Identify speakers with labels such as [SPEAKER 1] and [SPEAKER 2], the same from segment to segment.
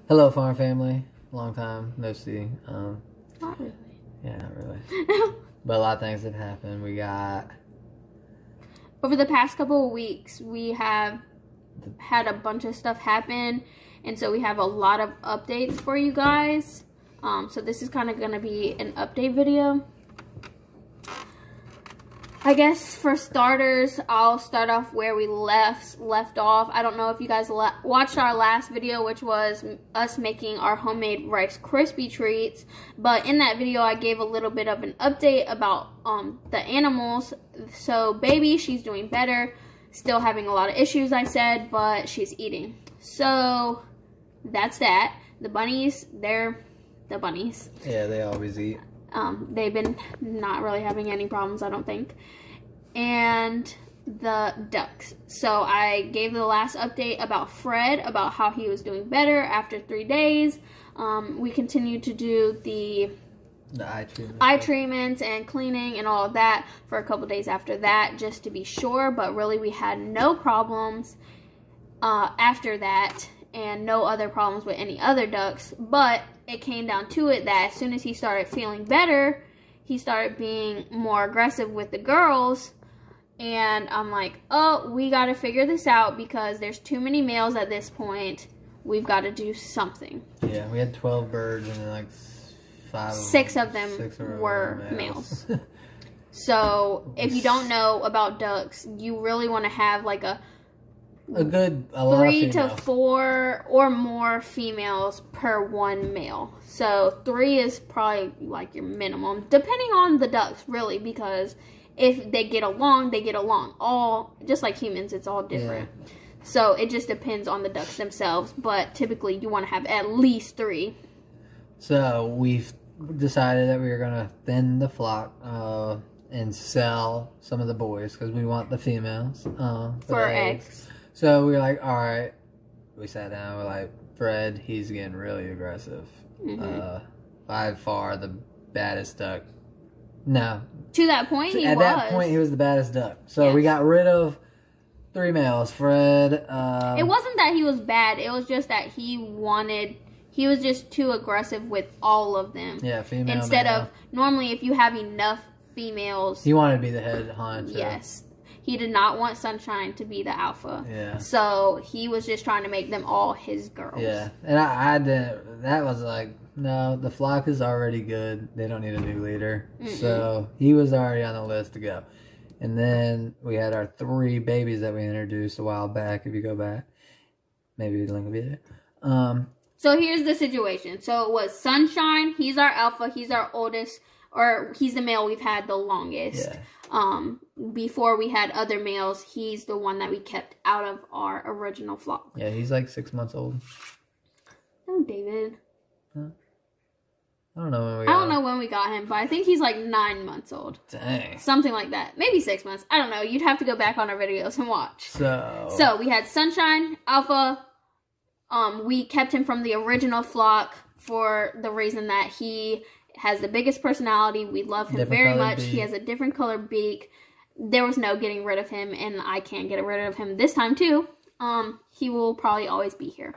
[SPEAKER 1] Hello, farm family. Long time no see.
[SPEAKER 2] Not really.
[SPEAKER 1] Yeah, not really. But a lot of things have happened. We got
[SPEAKER 2] Over the past couple of weeks, we have had a bunch of stuff happen, and so we have a lot of updates for you guys. So this is kind of going to be an update video. I guess for starters, I'll start off where we left off. I don't know if you guys watched our last video, which was us making our homemade Rice Krispie treats. But in that video, I gave a little bit of an update about the animals. So baby, she's doing better. Still having a lot of issues, I said, but she's eating. So that's that. The bunnies, they're the bunnies.
[SPEAKER 1] Yeah, they always eat.
[SPEAKER 2] They've been not really having any problems, I don't think. And the ducks. So I gave the last update about Fred, about how he was doing better after 3 days. We continued to do the eye treatments and cleaning and all of that for a couple days after that, just to be sure. But really, we had no problems after that, and no other problems with any other ducks. But it came down to it that as soon as he started feeling better, he started being more aggressive with the girls. And I'm like, oh, we got to figure this out because there's too many males at this point. We've got to do something.
[SPEAKER 1] Yeah, we had 12 birds and then like
[SPEAKER 2] six of them were males. So if you don't know about ducks, you really want to have like a lot 3 to 4 or more females per one male. So 3 is probably like your minimum, depending on the ducks, really, because if they get along, they get along. All just like humans, it's all different. Yeah. So it just depends on the ducks themselves, but typically you want to have at least 3.
[SPEAKER 1] So we've decided that we were gonna thin the flock and sell some of the boys because we want the females for eggs. So we were like, all right. We sat down. We're like, Fred, he's getting really aggressive. By far the baddest duck. No.
[SPEAKER 2] To that point, he was.
[SPEAKER 1] At that point, he was the baddest duck. So we got rid of 3 males. Fred.
[SPEAKER 2] It wasn't that he was bad. It was just that he was just too aggressive with all of them.
[SPEAKER 1] Yeah, female.
[SPEAKER 2] Instead of, normally if you have enough females.
[SPEAKER 1] He wanted to be the head honcho.
[SPEAKER 2] Yes. He did not want Sunshine to be the alpha.
[SPEAKER 1] Yeah. So
[SPEAKER 2] he was just trying to make them all his girls.
[SPEAKER 1] Yeah. And I didn't, that was like, no, the flock is already good. They don't need a new leader. So he was already on the list to go. And then we had our 3 babies that we introduced a while back, if you go back. Maybe the link will be there.
[SPEAKER 2] So here's the situation. So it was Sunshine. He's our alpha. He's our oldest. Or he's the male we've had the longest. Yeah. Before we had other males, he's the one that we kept out of our original flock.
[SPEAKER 1] Yeah, he's like 6 months old.
[SPEAKER 2] Oh, David.
[SPEAKER 1] Huh? I don't know when we got
[SPEAKER 2] him, but I think he's like 9 months old.
[SPEAKER 1] Dang.
[SPEAKER 2] Something like that. Maybe 6 months. I don't know. You'd have to go back on our videos and watch. So we had Sunshine, Alpha. We kept him from the original flock for the reason that he has the biggest personality. We love him very much. Beak. He has a different color beak. There was no getting rid of him, and I can't get rid of him this time too. He will probably always be here.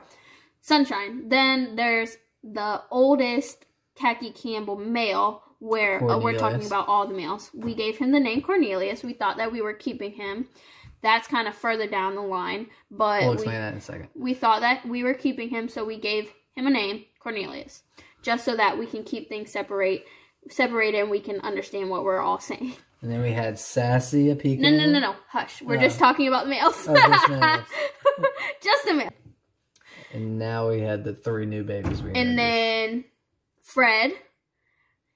[SPEAKER 2] Sunshine. Then there's the oldest Khaki Campbell male, where we're talking about all the males. We gave him the name Cornelius. We thought that we were keeping him. That's kind of further down the line, but
[SPEAKER 1] we'll explain that in a second.
[SPEAKER 2] We thought that we were keeping him, so we gave him a name, Cornelius, just so that we can keep things separated and we can understand what we're all saying.
[SPEAKER 1] And then we had Sassy, a pecan.
[SPEAKER 2] No. Hush. We're just talking about the males.
[SPEAKER 1] Oh, just males.
[SPEAKER 2] Just the males.
[SPEAKER 1] And now we had the 3 new babies we introduced.
[SPEAKER 2] And then Fred,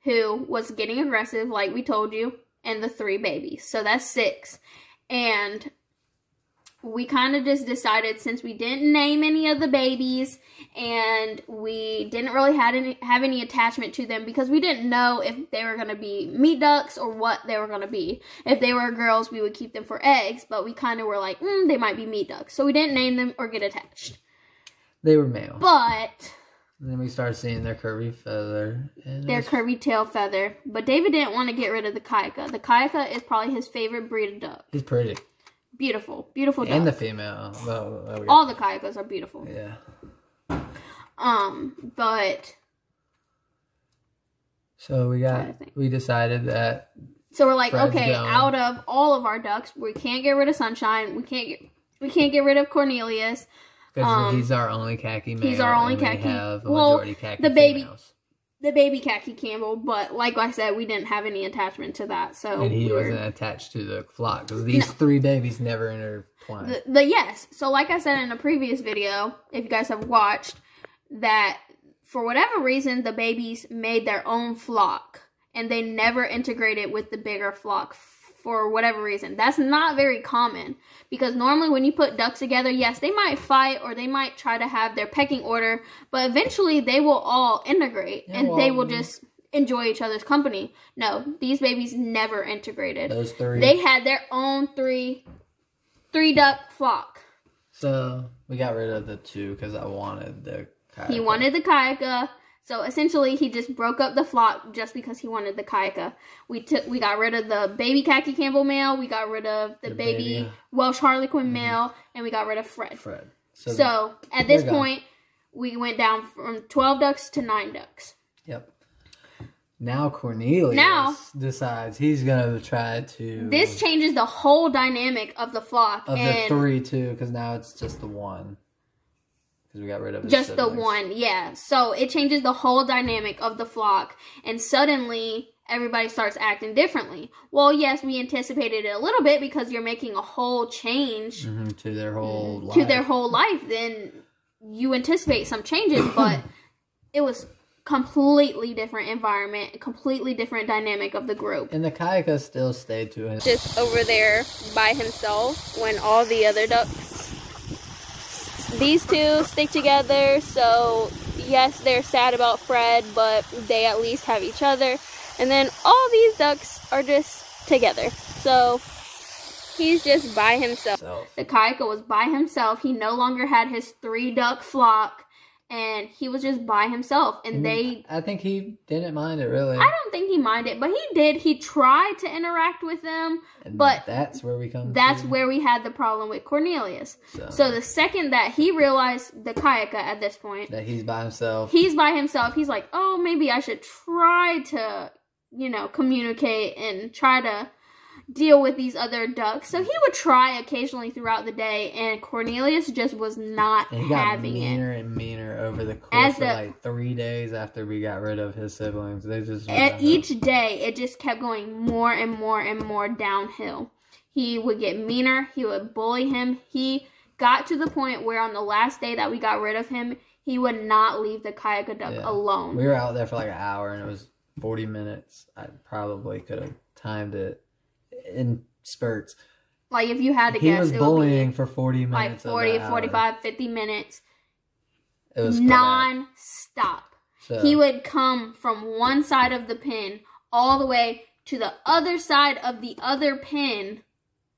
[SPEAKER 2] who was getting aggressive, like we told you, and the 3 babies. So that's 6. And we kind of just decided, since we didn't name any of the babies and we didn't really have any attachment to them, because we didn't know if they were going to be meat ducks or what they were going to be. If they were girls, we would keep them for eggs, but we kind of were like, they might be meat ducks. So we didn't name them or get attached.
[SPEAKER 1] They were male.
[SPEAKER 2] But
[SPEAKER 1] and then we started seeing their curvy feather.
[SPEAKER 2] Their curvy tail feather. But David didn't want to get rid of the Kaika. The Kaika is probably his favorite breed of duck.
[SPEAKER 1] He's pretty.
[SPEAKER 2] Beautiful. Beautiful duck.
[SPEAKER 1] And the female.
[SPEAKER 2] All the Kaikas are beautiful.
[SPEAKER 1] Yeah.
[SPEAKER 2] But
[SPEAKER 1] so we decided that.
[SPEAKER 2] So we're like, okay, out of all of our ducks, we can't get rid of Sunshine. We can't get rid of Cornelius.
[SPEAKER 1] Because he's our only khaki male.
[SPEAKER 2] He's our only khaki.
[SPEAKER 1] We have a majority khaki females.
[SPEAKER 2] The baby khaki Campbell, but like I said, we didn't have any attachment to that. So
[SPEAKER 1] and he wasn't attached to the flock because these 3 babies never intertwined.
[SPEAKER 2] Yes. So like I said in a previous video, if you guys have watched, that for whatever reason, the babies made their own flock. And they never integrated with the bigger flock for whatever reason. That's not very common. Because normally when you put ducks together, yes, they might fight or they might try to have their pecking order. But eventually they will all integrate. And they will just enjoy each other's company. No, these babies never integrated.
[SPEAKER 1] Those 3.
[SPEAKER 2] They had their own three duck flock.
[SPEAKER 1] So we got rid of the 2 because I wanted the Kayaka.
[SPEAKER 2] He wanted the Kayaka. So essentially, he just broke up the flock just because he wanted the Kayaka. We got rid of the baby khaki Campbell male. We got rid of the baby Welsh Harlequin male, and we got rid of Fred. So at this point, we went down from 12 ducks to 9 ducks.
[SPEAKER 1] Yep. Now Cornelius decides he's gonna try to.
[SPEAKER 2] This changes the whole dynamic of the flock
[SPEAKER 1] of the 3 too, because now it's just the 1. We got rid of his
[SPEAKER 2] just
[SPEAKER 1] siblings.
[SPEAKER 2] The 1, yeah. So it changes the whole dynamic of the flock, and suddenly everybody starts acting differently. Well, yes, we anticipated it a little bit because you're making a whole change
[SPEAKER 1] to their whole life.
[SPEAKER 2] To their whole life. Then you anticipate some changes, but it was completely different environment, completely different dynamic of the group.
[SPEAKER 1] And the Kayaka still stayed to him.
[SPEAKER 2] Just over there by himself when all the other ducks. These 2 stick together, so yes, they're sad about Fred, but they at least have each other. And then all these ducks are just together. So he's just by himself. The Kayaka was by himself. He no longer had his 3 duck flock, and he was just by himself. And
[SPEAKER 1] I think he didn't mind it, really.
[SPEAKER 2] I don't think he minded, but he did. He tried to interact with them, but
[SPEAKER 1] that's where we
[SPEAKER 2] where we had the problem with Cornelius. So the second that he realized the Kayaka at this point,
[SPEAKER 1] that he's by himself.
[SPEAKER 2] He's like, oh, maybe I should try to, communicate and try to deal with these other ducks. So he would try occasionally throughout the day, and Cornelius just was not having it. He got
[SPEAKER 1] meaner and meaner over the course of like 3 days after we got rid of his siblings. They just
[SPEAKER 2] each day it just kept going more and more and more downhill. He would get meaner. He would bully him. He got to the point where on the last day that we got rid of him, he would not leave the Kayaka duck alone.
[SPEAKER 1] We were out there for like an hour, and it was 40 minutes. I probably could have timed it in spurts.
[SPEAKER 2] Like if you had to guess,
[SPEAKER 1] he was bullying for 40
[SPEAKER 2] Like
[SPEAKER 1] minutes.
[SPEAKER 2] 40, 45, 50 minutes.
[SPEAKER 1] It was
[SPEAKER 2] non-stop. So he would come from one side of the pen all the way to the other side of the other pen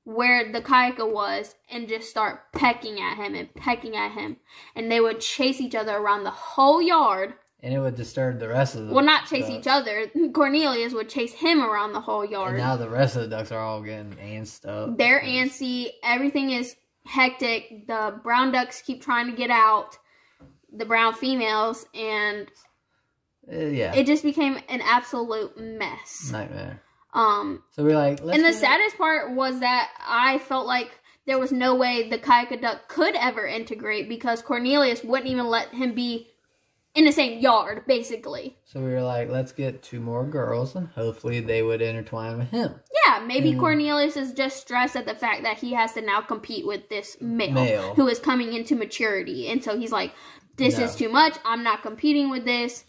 [SPEAKER 2] where the Kayaka was and just start pecking at him and pecking at him. And they would chase each other around the whole yard.
[SPEAKER 1] And it would disturb the rest of the
[SPEAKER 2] Well, not chase each other. Cornelius would chase him around the whole yard.
[SPEAKER 1] And now the rest of the ducks are all getting antsy up.
[SPEAKER 2] They're antsy. Everything is hectic. The brown ducks keep trying to get out. The brown females. And it just became an absolute mess.
[SPEAKER 1] Nightmare.
[SPEAKER 2] So
[SPEAKER 1] we're like,
[SPEAKER 2] and the saddest part was that I felt like there was no way the Kayaka duck could ever integrate because Cornelius wouldn't even let him be in the same yard, basically.
[SPEAKER 1] So we were like, let's get 2 more girls, and hopefully they would intertwine with him.
[SPEAKER 2] Yeah, maybe Cornelius is just stressed at the fact that he has to now compete with this male. Who is coming into maturity. And so he's like, this is too much. I'm not competing with this.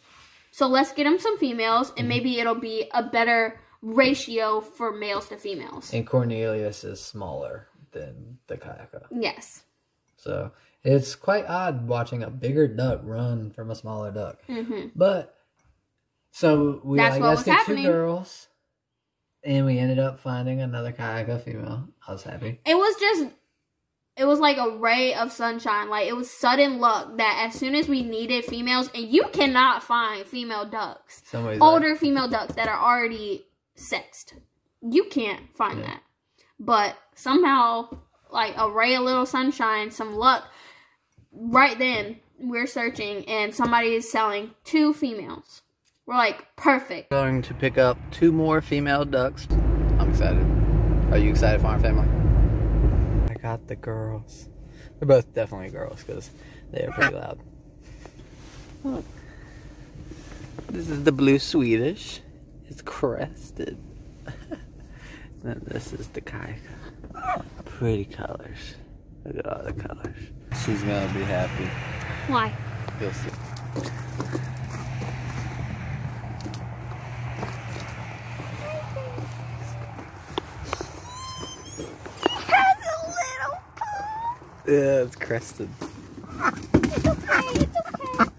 [SPEAKER 2] So let's get him some females, and maybe it'll be a better ratio for males to females.
[SPEAKER 1] And Cornelius is smaller than the Kayaka.
[SPEAKER 2] Yes.
[SPEAKER 1] So it's quite odd watching a bigger duck run from a smaller duck.
[SPEAKER 2] Mm-hmm.
[SPEAKER 1] But, so we
[SPEAKER 2] That's
[SPEAKER 1] like, let's get happening. 2 girls. And we ended up finding another Kayaka female. I was happy.
[SPEAKER 2] It was like a ray of sunshine. Like, it was sudden luck that as soon as we needed females, and you cannot find female ducks. Older female ducks that are already sexed. You can't find that. But somehow, like a ray of little sunshine, some luck, right then, we're searching, and somebody is selling 2 females. We're like, perfect.
[SPEAKER 1] Going to pick up 2 more female ducks. I'm excited. Are you excited, Farm Family? I got the girls. They're both definitely girls because they are pretty loud. Look. This is the blue Swedish. It's crested. And this is the Kaika. Pretty colors. Look at all the colors. She's gonna be happy.
[SPEAKER 2] Why?
[SPEAKER 1] You'll see. Yeah, it's crested.
[SPEAKER 2] It's okay, it's okay.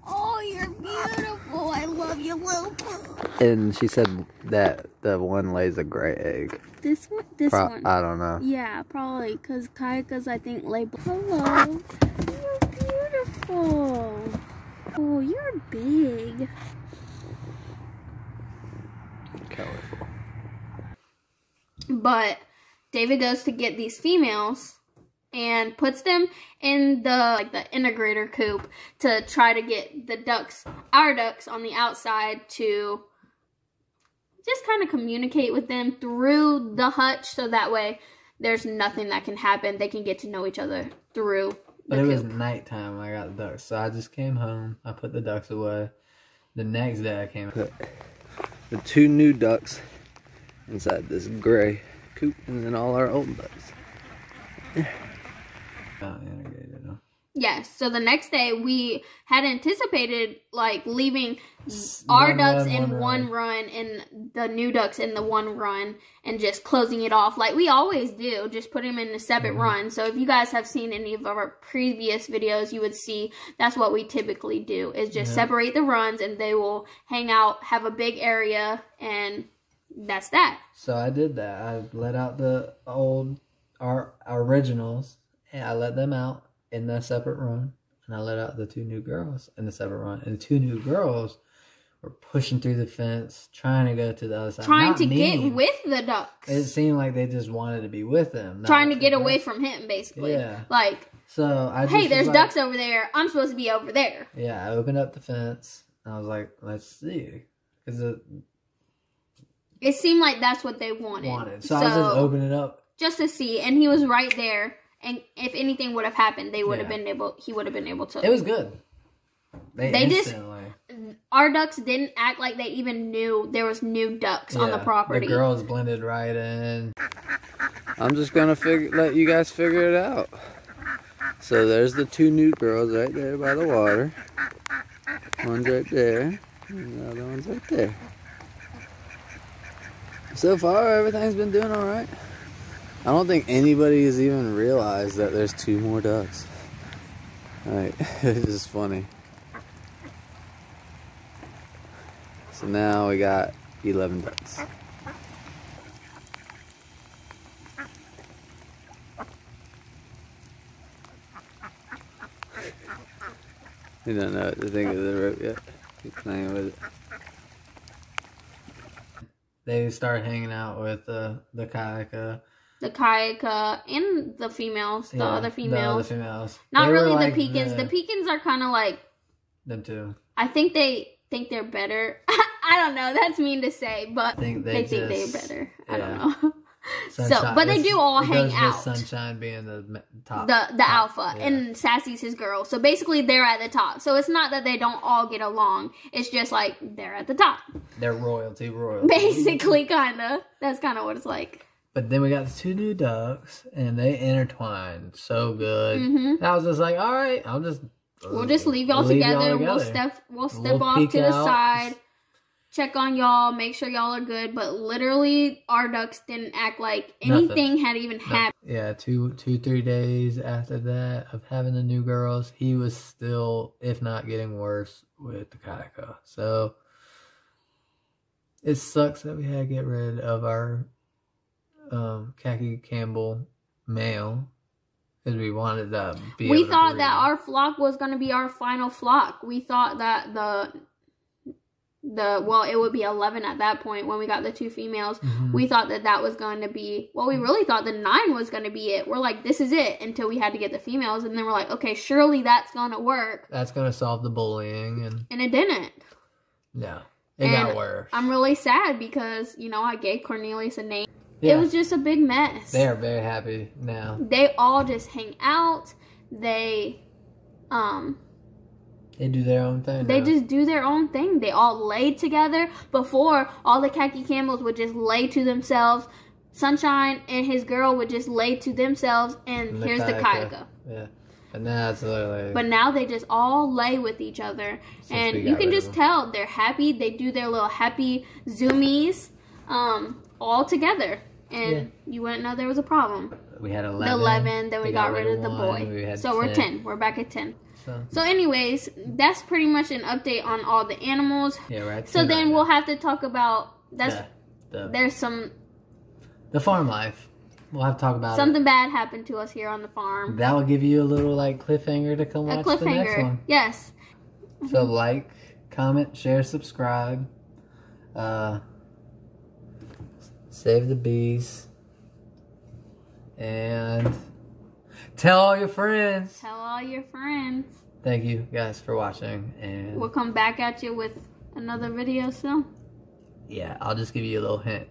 [SPEAKER 2] Oh, you're beautiful. I love you, little poo.
[SPEAKER 1] And she said that the one lays a gray egg.
[SPEAKER 2] This one? This one.
[SPEAKER 1] I don't know.
[SPEAKER 2] Yeah, probably. Because Kaika's, I think, lay... Hello. You're beautiful. Oh, you're big.
[SPEAKER 1] Colorful.
[SPEAKER 2] But David goes to get these females and puts them in the integrator coop to try to get the ducks, our ducks on the outside, to just kind of communicate with them through the hutch, so that way there's nothing that can happen. They can get to know each other through the coop.
[SPEAKER 1] But it was nighttime when I got the ducks, so I just came home. I put the ducks away. The next day I came put the 2 new ducks inside this gray coop, and then all our old ducks. Not integrated, huh?
[SPEAKER 2] Yes, so the next day we had anticipated like leaving our ducks in one run and the new ducks in the one run and just closing it off like we always do, just put them in a separate run. So if you guys have seen any of our previous videos, you would see that's what we typically do, is just separate the runs, and they will hang out, have a big area, and that's that.
[SPEAKER 1] So I did that. I let out the our originals, and I let them out in the separate run, and I let out the 2 new girls in the separate run. And the 2 new girls were pushing through the fence, trying to go to the other side.
[SPEAKER 2] Trying to get with the ducks.
[SPEAKER 1] It seemed like they just wanted to be with them.
[SPEAKER 2] Trying to get away from him, basically.
[SPEAKER 1] Yeah.
[SPEAKER 2] Like,
[SPEAKER 1] so I just
[SPEAKER 2] hey, there's ducks over there. I'm supposed to be over there.
[SPEAKER 1] Yeah, I opened up the fence, and I was like, let's see. Because
[SPEAKER 2] it seemed like that's what they wanted.
[SPEAKER 1] So I was just opening it up.
[SPEAKER 2] Just to see, and he was right there. And if anything would have happened, they would have been able. He would have been able to.
[SPEAKER 1] It was good. They
[SPEAKER 2] just, our ducks didn't act like they even knew there was new ducks on the property.
[SPEAKER 1] The girls blended right in. I'm just gonna let you guys figure it out. So there's the 2 new girls right there by the water. One's right there, and the other one's right there. So far, everything's been doing all right. I don't think anybody has even realized that there's 2 more ducks. Like, it's just funny. So now we got 11 ducks. You don't know what to think of the rope yet. Keep playing with it. They start hanging out with the Kaika.
[SPEAKER 2] The Kaika and the females, the other females.
[SPEAKER 1] The other females.
[SPEAKER 2] Not really the Pekins. The Pekins are kind of like...
[SPEAKER 1] them too.
[SPEAKER 2] I think they think they're better. I don't know. That's mean to say, but they think they're better. I don't know. Sunshine, but they do all hang out.
[SPEAKER 1] Sunshine being the top.
[SPEAKER 2] The alpha. Yeah. And Sassy's his girl. So basically they're at the top. So it's not that they don't all get along. It's just like they're at the top.
[SPEAKER 1] They're royalty.
[SPEAKER 2] Basically, kind of. That's kind of what it's like.
[SPEAKER 1] But then we got the 2 new ducks, and they intertwined so good. And I was just like, all right, we'll just leave y'all together. We'll step off to the side, check on y'all, make sure y'all are good. But literally, our ducks didn't act like anything had even happened. Yeah, 2-3 days after that of having the new girls, he was still, if not getting worse, with the Kaika. So it sucks that we had to get rid of our Khaki Campbell male, because we wanted to be able to thought breed. That our flock was going to be our final flock. We thought that
[SPEAKER 2] it would be 11 at that point when we got the 2 females. We thought that was going to be, we really thought the 9 was going to be it. We're like, this is it, until we had to get the females. And then we're like, okay, surely that's going to work. That's
[SPEAKER 1] going to solve the bullying.
[SPEAKER 2] And it didn't.
[SPEAKER 1] No. It got worse.
[SPEAKER 2] I'm really sad because, I gave Cornelius a name. Yeah. It was just a big mess.
[SPEAKER 1] They are very happy now.
[SPEAKER 2] They all just hang out. They
[SPEAKER 1] do their own thing.
[SPEAKER 2] They just do their own thing. They all lay together. Before, all the khaki camels would just lay to themselves. Sunshine and his girl would just lay to themselves. And here's the Kaika.
[SPEAKER 1] Yeah. And that's literally...
[SPEAKER 2] But now they just all lay with each other. And you can just tell they're happy. They do their little happy zoomies all together. And you wouldn't know there was a problem.
[SPEAKER 1] We had 11.
[SPEAKER 2] The 11, then we got rid of the boy. So 10. We're 10. We're back at 10. So anyways, that's pretty much an update on all the animals.
[SPEAKER 1] Yeah, right.
[SPEAKER 2] So then we'll have to talk about there's some
[SPEAKER 1] the farm life. We'll have to talk about
[SPEAKER 2] something bad happened to us here on the farm.
[SPEAKER 1] That will give you a little cliffhanger to come watch the next one.
[SPEAKER 2] Yes.
[SPEAKER 1] So like, comment, share, subscribe. Save the bees. And tell all your friends.
[SPEAKER 2] Tell all your friends.
[SPEAKER 1] Thank you guys for watching. And
[SPEAKER 2] we'll come back at you with another video soon.
[SPEAKER 1] Yeah, I'll just give you a little hint.